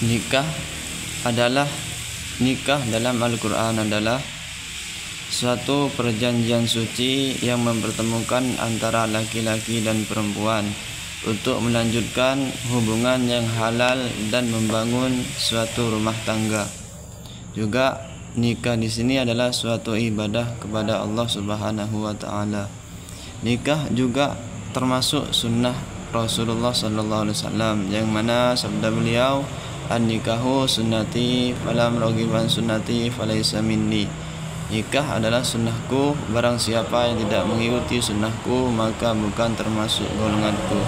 Nikah dalam Al-Quran adalah suatu perjanjian suci yang mempertemukan antara laki-laki dan perempuan untuk melanjutkan hubungan yang halal dan membangun suatu rumah tangga. Juga nikah di sini adalah suatu ibadah kepada Allah Subhanahu wa taala. Nikah juga termasuk sunnah Rasulullah sallallahu alaihi wasallam, yang mana sabda beliau, "An-nikahu sunnati falam raghiban sunnati falaysa minni." Nikah adalah sunnahku, barang siapa yang tidak mengikuti sunnahku maka bukan termasuk golonganku.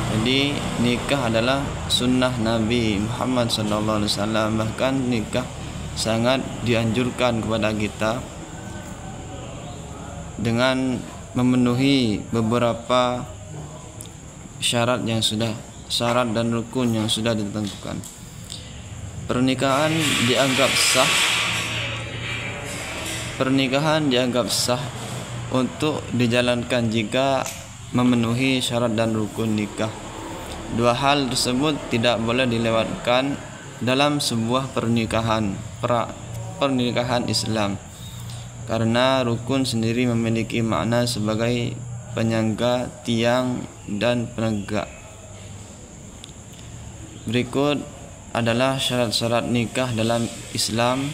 Jadi nikah adalah sunnah Nabi Muhammad sallallahu alaihi wasallam. Bahkan nikah sangat dianjurkan kepada kita dengan memenuhi beberapa syarat dan rukun yang sudah ditentukan. Pernikahan dianggap sah untuk dijalankan jika memenuhi syarat dan rukun nikah. Dua hal tersebut tidak boleh dilewatkan dalam sebuah pernikahan Islam, karena rukun sendiri memiliki makna sebagai penyangga, tiang, dan penegak. Berikut adalah syarat-syarat nikah dalam Islam.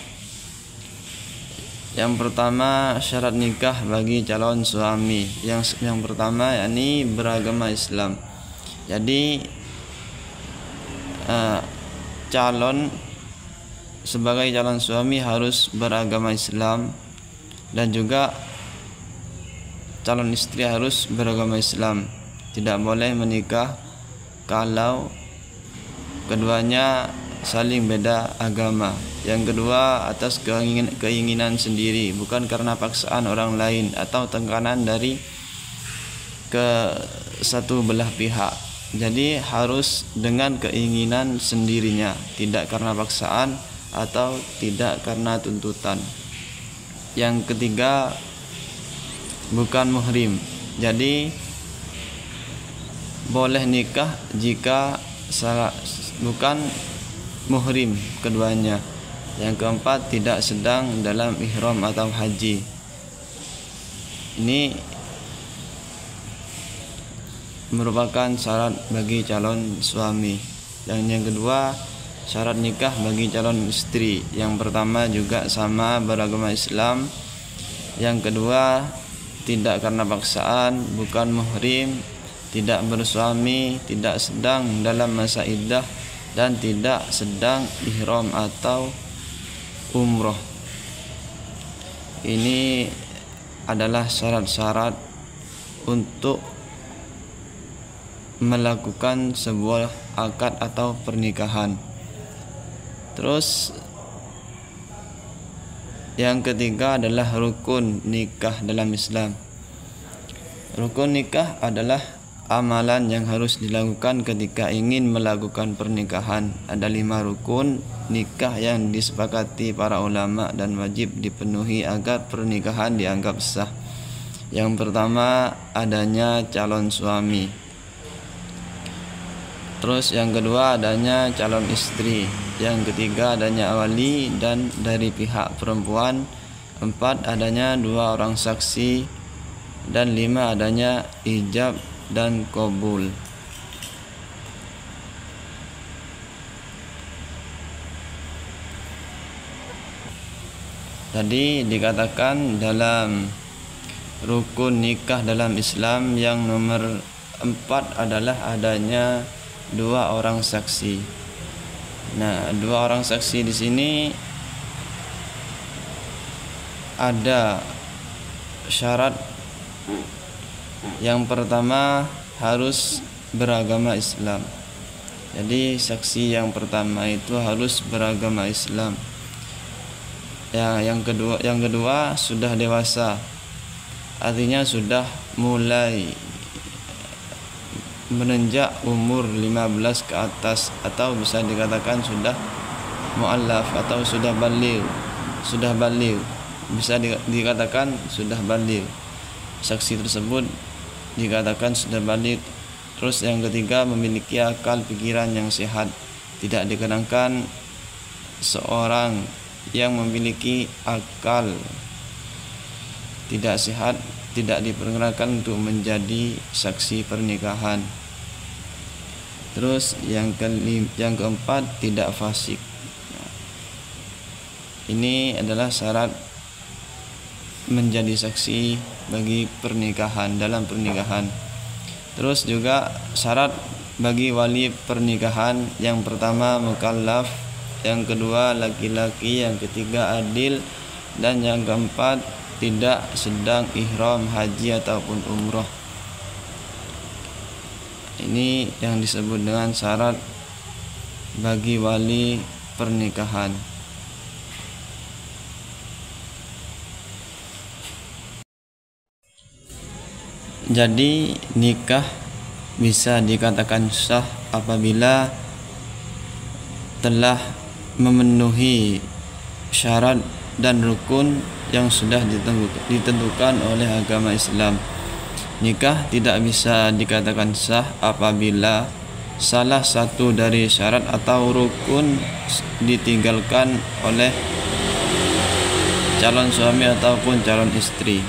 Yang pertama, syarat nikah bagi calon suami. Yang pertama yakni beragama Islam. Jadi sebagai calon suami harus beragama Islam, dan juga calon istri harus beragama Islam. Tidak boleh menikah kalau keduanya saling beda agama. Yang kedua, atas keinginan sendiri, bukan karena paksaan orang lain atau tekanan dari ke satu belah pihak. Jadi harus dengan keinginan sendirinya, tidak karena paksaan atau tidak karena tuntutan. Yang ketiga, bukan muhrim. Jadi boleh nikah jika bukan muhrim keduanya. Yang keempat, tidak sedang dalam ihram atau haji. Ini merupakan syarat bagi calon suami. Dan yang kedua, syarat nikah bagi calon istri. Yang pertama juga sama, beragama Islam. Yang kedua, tidak karena paksaan, bukan muhrim, tidak bersuami, tidak sedang dalam masa iddah, dan tidak sedang ihram atau umroh. Ini adalah syarat-syarat untuk melakukan sebuah akad atau pernikahan. Terus yang ketiga adalah rukun nikah dalam Islam. Rukun nikah adalah amalan yang harus dilakukan ketika ingin melakukan pernikahan. Ada 5 rukun nikah yang disepakati para ulama dan wajib dipenuhi agar pernikahan dianggap sah. Yang pertama, adanya calon suami. Terus yang kedua, adanya calon istri. Yang ketiga, adanya wali dan dari pihak perempuan. 4, adanya 2 orang saksi. Dan 5, adanya ijab dan qabul. Tadi dikatakan dalam rukun nikah dalam Islam yang nomor 4 adalah adanya 2 orang saksi. Nah, 2 orang saksi di sini ada syarat. Yang pertama, harus beragama Islam. Jadi saksi yang pertama itu harus beragama Islam. Yang kedua sudah dewasa. Artinya sudah mulai menenjak umur 15 ke atas, atau bisa dikatakan sudah mu'allaf atau sudah baligh. Bisa dikatakan sudah baligh. Saksi tersebut dikatakan sudah baligh Terus yang ketiga, memiliki akal pikiran yang sehat. Tidak dikenangkan seorang yang memiliki akal tidak sehat tidak diperkenankan untuk menjadi saksi pernikahan. Terus yang keempat, tidak fasik. Ini adalah syarat menjadi saksi bagi pernikahan, dalam pernikahan. Terus juga syarat bagi wali pernikahan, yang pertama mukallaf, yang kedua laki-laki, yang ketiga adil, dan yang keempat tidak sedang ihram haji ataupun umroh. Ini yang disebut dengan syarat bagi wali pernikahan. Jadi nikah bisa dikatakan sah apabila telah memenuhi syarat dan rukun yang sudah ditentukan oleh agama Islam. Nikah tidak bisa dikatakan sah apabila salah satu dari syarat atau rukun ditinggalkan oleh calon suami ataupun calon istri.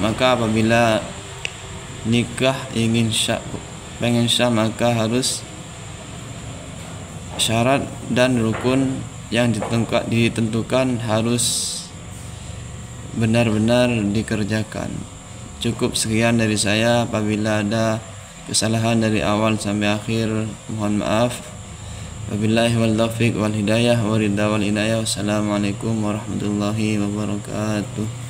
Maka apabila nikah pengen sah, maka harus syarat dan rukun yang ditentukan harus benar-benar dikerjakan. Cukup sekian dari saya. Apabila ada kesalahan dari awal sampai akhir, mohon maaf. Wabillahi wal taufiq wal hidayah wa ridha wal inayah. Wassalamualaikum warahmatullahi wabarakatuh.